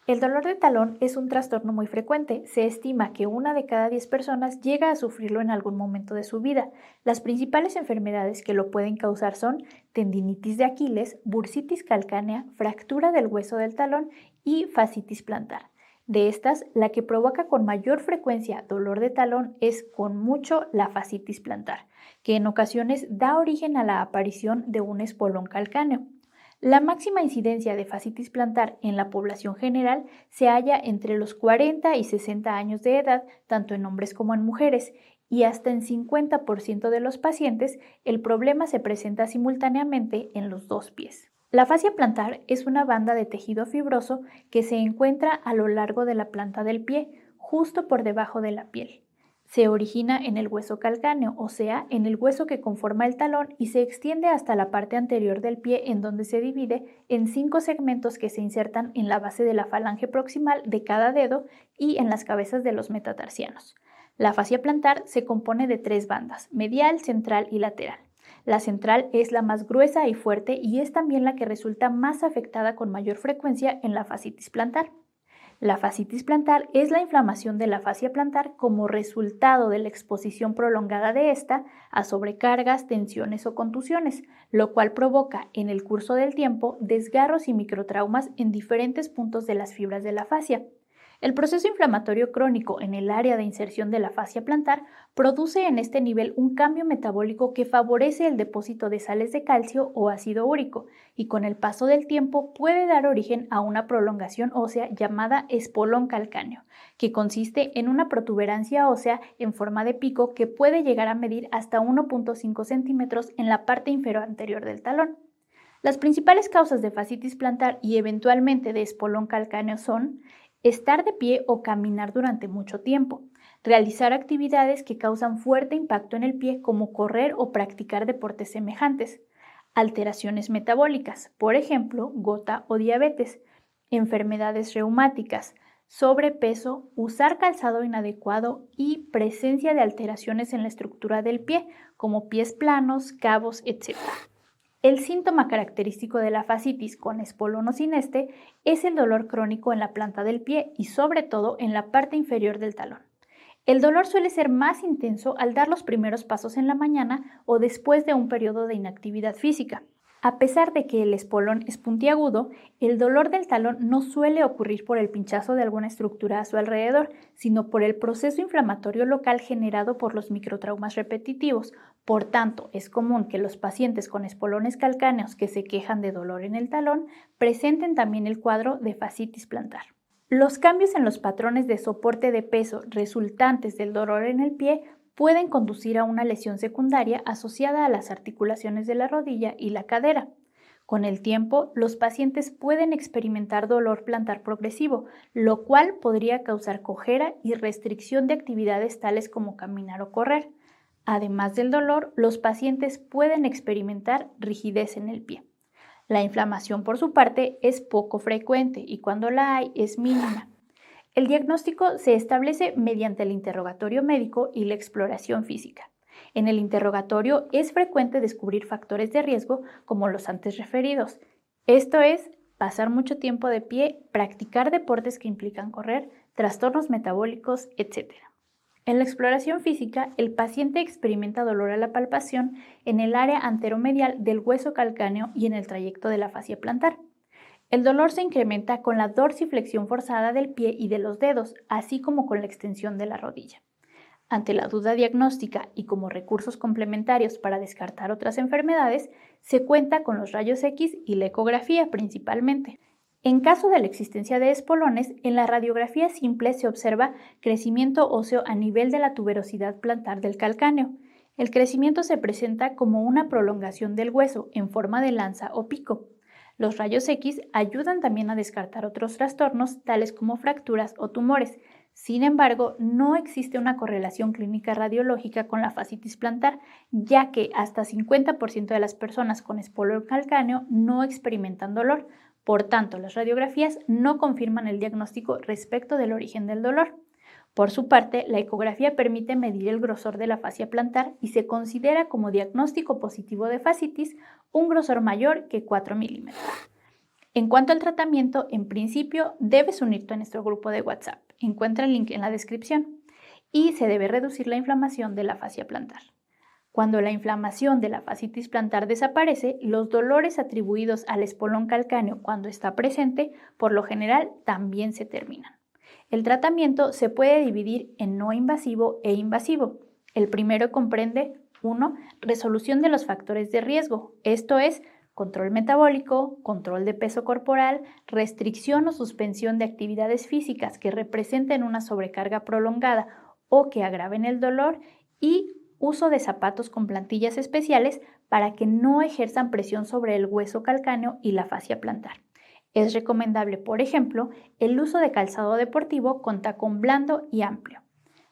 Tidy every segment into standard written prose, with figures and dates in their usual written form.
El dolor de talón es un trastorno muy frecuente. Se estima que 1 de cada 10 personas llega a sufrirlo en algún momento de su vida. Las principales enfermedades que lo pueden causar son tendinitis de Aquiles, bursitis calcánea, fractura del hueso del talón y fascitis plantar. De estas, la que provoca con mayor frecuencia dolor de talón es con mucho la fascitis plantar, que en ocasiones da origen a la aparición de un espolón calcáneo. La máxima incidencia de fascitis plantar en la población general se halla entre los 40 y 60 años de edad, tanto en hombres como en mujeres, y hasta en 50% de los pacientes el problema se presenta simultáneamente en los dos pies. La fascia plantar es una banda de tejido fibroso que se encuentra a lo largo de la planta del pie, justo por debajo de la piel. Se origina en el hueso calcáneo, o sea, en el hueso que conforma el talón y se extiende hasta la parte anterior del pie en donde se divide en 5 segmentos que se insertan en la base de la falange proximal de cada dedo y en las cabezas de los metatarsianos. La fascia plantar se compone de 3 bandas, medial, central y lateral. La central es la más gruesa y fuerte y es también la que resulta más afectada con mayor frecuencia en la fascitis plantar. La fascitis plantar es la inflamación de la fascia plantar como resultado de la exposición prolongada de esta a sobrecargas, tensiones o contusiones, lo cual provoca en el curso del tiempo desgarros y microtraumas en diferentes puntos de las fibras de la fascia. El proceso inflamatorio crónico en el área de inserción de la fascia plantar produce en este nivel un cambio metabólico que favorece el depósito de sales de calcio o ácido úrico y con el paso del tiempo puede dar origen a una prolongación ósea llamada espolón calcáneo, que consiste en una protuberancia ósea en forma de pico que puede llegar a medir hasta 1.5 centímetros en la parte inferior anterior del talón. Las principales causas de fascitis plantar y eventualmente de espolón calcáneo son estar de pie o caminar durante mucho tiempo, realizar actividades que causan fuerte impacto en el pie como correr o practicar deportes semejantes, alteraciones metabólicas, por ejemplo, gota o diabetes, enfermedades reumáticas, sobrepeso, usar calzado inadecuado y presencia de alteraciones en la estructura del pie, como pies planos, cabos, etc. El síntoma característico de la fascitis con espolón o sin este es el dolor crónico en la planta del pie y sobre todo en la parte inferior del talón. El dolor suele ser más intenso al dar los primeros pasos en la mañana o después de un periodo de inactividad física. A pesar de que el espolón es puntiagudo, el dolor del talón no suele ocurrir por el pinchazo de alguna estructura a su alrededor, sino por el proceso inflamatorio local generado por los microtraumas repetitivos. Por tanto, es común que los pacientes con espolones calcáneos que se quejan de dolor en el talón presenten también el cuadro de fascitis plantar. Los cambios en los patrones de soporte de peso resultantes del dolor en el pie pueden conducir a una lesión secundaria asociada a las articulaciones de la rodilla y la cadera. Con el tiempo, los pacientes pueden experimentar dolor plantar progresivo, lo cual podría causar cojera y restricción de actividades tales como caminar o correr. Además del dolor, los pacientes pueden experimentar rigidez en el pie. La inflamación, por su parte, es poco frecuente y cuando la hay es mínima. El diagnóstico se establece mediante el interrogatorio médico y la exploración física. En el interrogatorio es frecuente descubrir factores de riesgo como los antes referidos. Esto es, pasar mucho tiempo de pie, practicar deportes que implican correr, trastornos metabólicos, etc. En la exploración física, el paciente experimenta dolor a la palpación en el área anteromedial del hueso calcáneo y en el trayecto de la fascia plantar. El dolor se incrementa con la dorsiflexión forzada del pie y de los dedos, así como con la extensión de la rodilla. Ante la duda diagnóstica y como recursos complementarios para descartar otras enfermedades, se cuenta con los rayos X y la ecografía principalmente. En caso de la existencia de espolones, en la radiografía simple se observa crecimiento óseo a nivel de la tuberosidad plantar del calcáneo. El crecimiento se presenta como una prolongación del hueso en forma de lanza o pico. Los rayos X ayudan también a descartar otros trastornos, tales como fracturas o tumores. Sin embargo, no existe una correlación clínica radiológica con la fascitis plantar, ya que hasta 50% de las personas con espolón calcáneo no experimentan dolor. Por tanto, las radiografías no confirman el diagnóstico respecto del origen del dolor. Por su parte, la ecografía permite medir el grosor de la fascia plantar y se considera como diagnóstico positivo de fascitis un grosor mayor que 4 milímetros. En cuanto al tratamiento, en principio debes unirte a nuestro grupo de WhatsApp. Encuentra el link en la descripción. Y se debe reducir la inflamación de la fascia plantar. Cuando la inflamación de la fascitis plantar desaparece, los dolores atribuidos al espolón calcáneo cuando está presente, por lo general, también se terminan. El tratamiento se puede dividir en no invasivo e invasivo. El primero comprende 1. Resolución de los factores de riesgo, esto es, control metabólico, control de peso corporal, restricción o suspensión de actividades físicas que representen una sobrecarga prolongada o que agraven el dolor y uso de zapatos con plantillas especiales para que no ejerzan presión sobre el hueso calcáneo y la fascia plantar. Es recomendable, por ejemplo, el uso de calzado deportivo con tacón blando y amplio.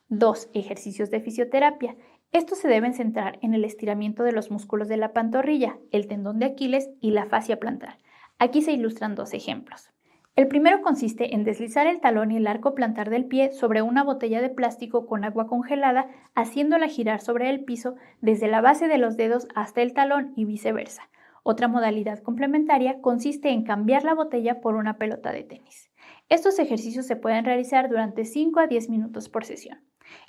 2. Ejercicios de fisioterapia. Estos se deben centrar en el estiramiento de los músculos de la pantorrilla, el tendón de Aquiles y la fascia plantar. Aquí se ilustran 2 ejemplos. El primero consiste en deslizar el talón y el arco plantar del pie sobre una botella de plástico con agua congelada, haciéndola girar sobre el piso desde la base de los dedos hasta el talón y viceversa. Otra modalidad complementaria consiste en cambiar la botella por una pelota de tenis. Estos ejercicios se pueden realizar durante 5 a 10 minutos por sesión.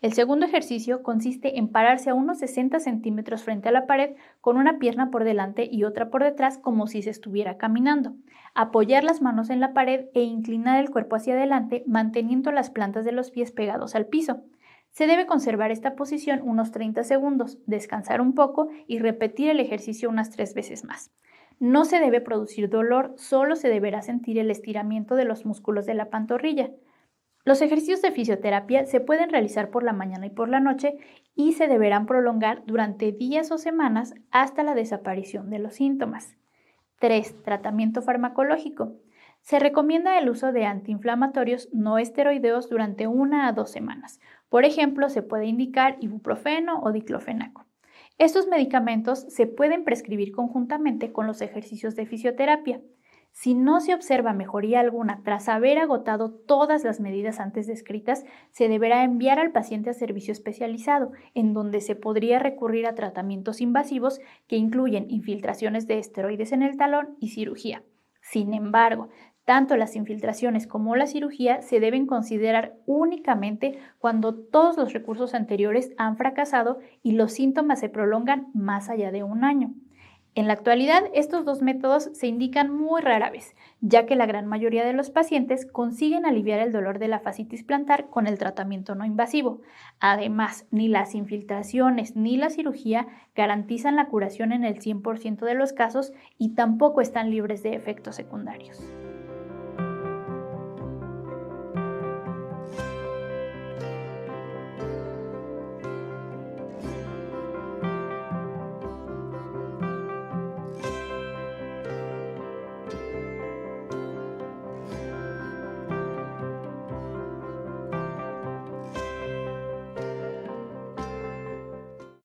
El segundo ejercicio consiste en pararse a unos 60 centímetros frente a la pared con una pierna por delante y otra por detrás como si se estuviera caminando. Apoyar las manos en la pared e inclinar el cuerpo hacia adelante manteniendo las plantas de los pies pegados al piso. Se debe conservar esta posición unos 30 segundos, descansar un poco y repetir el ejercicio unas 3 veces más. No se debe producir dolor, solo se deberá sentir el estiramiento de los músculos de la pantorrilla. Los ejercicios de fisioterapia se pueden realizar por la mañana y por la noche y se deberán prolongar durante días o semanas hasta la desaparición de los síntomas. 3. Tratamiento farmacológico. Se recomienda el uso de antiinflamatorios no esteroideos durante 1 a 2 semanas. Por ejemplo, se puede indicar ibuprofeno o diclofenaco. Estos medicamentos se pueden prescribir conjuntamente con los ejercicios de fisioterapia. Si no se observa mejoría alguna tras haber agotado todas las medidas antes descritas, se deberá enviar al paciente a servicio especializado, en donde se podría recurrir a tratamientos invasivos que incluyen infiltraciones de esteroides en el talón y cirugía. Sin embargo, tanto las infiltraciones como la cirugía se deben considerar únicamente cuando todos los recursos anteriores han fracasado y los síntomas se prolongan más allá de 1 año. En la actualidad, estos 2 métodos se indican muy rara vez, ya que la gran mayoría de los pacientes consiguen aliviar el dolor de la fascitis plantar con el tratamiento no invasivo. Además, ni las infiltraciones ni la cirugía garantizan la curación en el 100% de los casos y tampoco están libres de efectos secundarios.